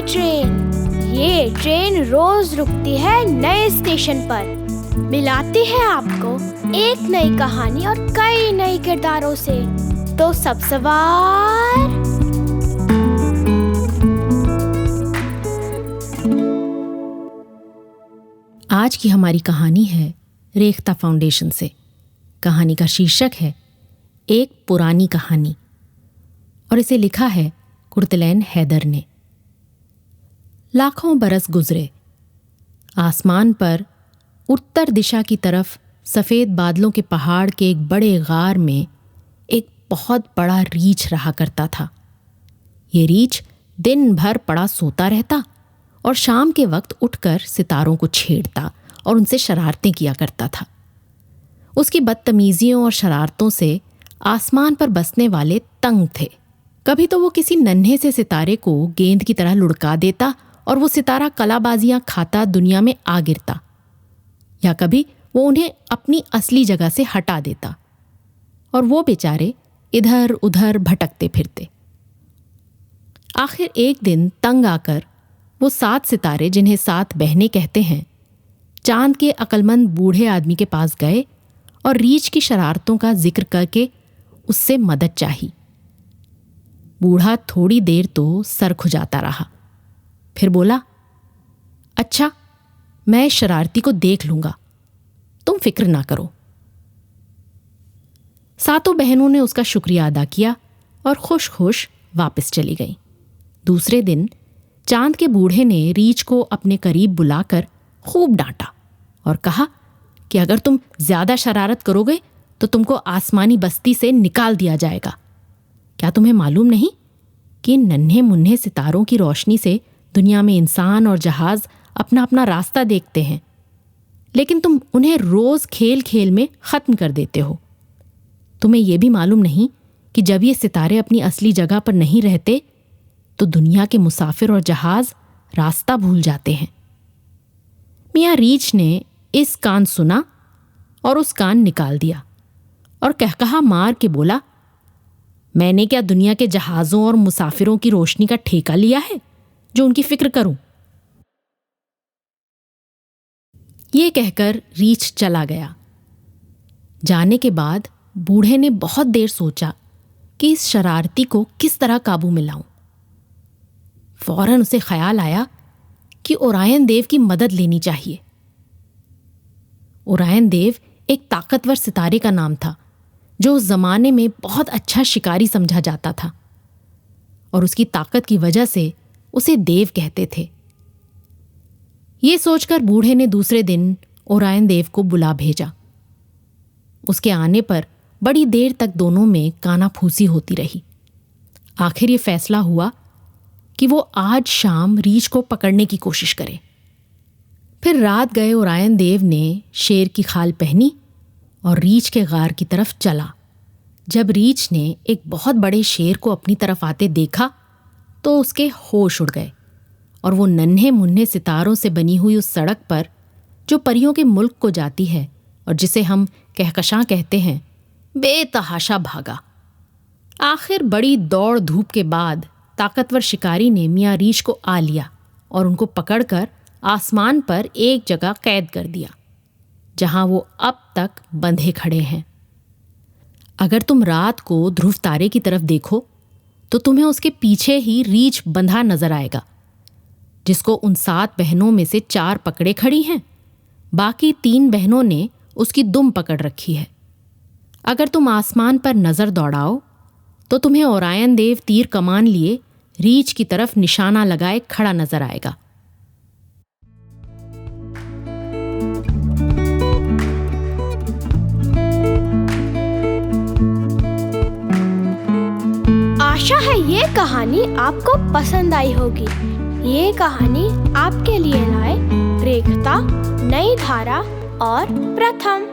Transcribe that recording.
नई ट्रेन। ये ट्रेन रोज रुकती है नए स्टेशन पर, मिलाती है आपको एक नई कहानी और कई नए किरदारों से। तो सब सवार। आज की हमारी कहानी है रेख्ता फाउंडेशन से। कहानी का शीर्षक है एक पुरानी कहानी और इसे लिखा है कुर्तलैन हैदर ने। लाखों बरस गुजरे। आसमान पर उत्तर दिशा की तरफ सफ़ेद बादलों के पहाड़ के एक बड़े गार में एक बहुत बड़ा रीछ रहा करता था। ये रीछ दिन भर पड़ा सोता रहता और शाम के वक्त उठकर सितारों को छेड़ता और उनसे शरारतें किया करता था। उसकी बदतमीजियों और शरारतों से आसमान पर बसने वाले तंग थे। कभी तो वो किसी नन्हे से सितारे को गेंद की तरह लुढ़का देता और वो सितारा कलाबाजियां खाता दुनिया में आ गिरता, या कभी वो उन्हें अपनी असली जगह से हटा देता और वो बेचारे इधर उधर भटकते फिरते। आखिर एक दिन तंग आकर वो 7 सितारे, जिन्हें 7 बहनें कहते हैं, चांद के अक्लमंद बूढ़े आदमी के पास गए और रीछ की शरारतों का जिक्र करके उससे मदद चाही। बूढ़ा थोड़ी देर तो सर खुजाता रहा, फिर बोला, अच्छा, मैं शरारती को देख लूंगा, तुम फिक्र ना करो। 7 बहनों ने उसका शुक्रिया अदा किया और खुश खुश वापस चली गईं। दूसरे दिन चांद के बूढ़े ने रीछ को अपने करीब बुलाकर खूब डांटा और कहा कि अगर तुम ज्यादा शरारत करोगे तो तुमको आसमानी बस्ती से निकाल दिया जाएगा। क्या तुम्हें मालूम नहीं कि नन्हे मुन्ने सितारों की रोशनी से दुनिया में इंसान और जहाज अपना अपना रास्ता देखते हैं, लेकिन तुम उन्हें रोज खेल खेल में खत्म कर देते हो। तुम्हें यह भी मालूम नहीं कि जब ये सितारे अपनी असली जगह पर नहीं रहते तो दुनिया के मुसाफिर और जहाज रास्ता भूल जाते हैं। मियाँ रीछ ने इस कान सुना और उस कान निकाल दिया और कहकहा मार के बोला, मैंने क्या दुनिया के जहाज़ों और मुसाफिरों की रोशनी का ठेका लिया है जो उनकी फिक्र करूं। ये कहकर रीछ चला गया। जाने के बाद बूढ़े ने बहुत देर सोचा कि इस शरारती को किस तरह काबू में लाऊं। फौरन उसे ख्याल आया कि ओरायन देव की मदद लेनी चाहिए। ओरायन देव एक ताकतवर सितारे का नाम था जो उस जमाने में बहुत अच्छा शिकारी समझा जाता था और उसकी ताकत की वजह से उसे देव कहते थे। ये सोचकर बूढ़े ने दूसरे दिन ओरायन देव को बुला भेजा। उसके आने पर बड़ी देर तक दोनों में कानाफूसी होती रही। आखिर ये फैसला हुआ कि वो आज शाम रीछ को पकड़ने की कोशिश करे। फिर रात गए ओरायन देव ने शेर की खाल पहनी और रीछ के गार की तरफ चला। जब रीछ ने एक बहुत बड़े शेर को अपनी तरफ आते देखा तो उसके होश उड़ गए और वो नन्हे मुन्ने सितारों से बनी हुई उस सड़क पर जो परियों के मुल्क को जाती है और जिसे हम कहकशां कहते हैं, बेतहाशा भागा। आखिर बड़ी दौड़ धूप के बाद ताकतवर शिकारी ने मियाँ रीछ को आ लिया और उनको पकड़कर आसमान पर एक जगह कैद कर दिया जहां वो अब तक बंधे खड़े हैं। अगर तुम रात को ध्रुव तारे की तरफ देखो तो तुम्हें उसके पीछे ही रीछ बंधा नजर आएगा, जिसको उन 7 बहनों में से 4 पकड़े खड़ी हैं। बाकी 3 बहनों ने उसकी दुम पकड़ रखी है। अगर तुम आसमान पर नजर दौड़ाओ तो तुम्हें ओरायन देव तीर कमान लिए रीछ की तरफ निशाना लगाए खड़ा नजर आएगा। आशा है ये कहानी आपको पसंद आई होगी। ये कहानी आपके लिए लाए रेख्ता, नई धारा और प्रथम।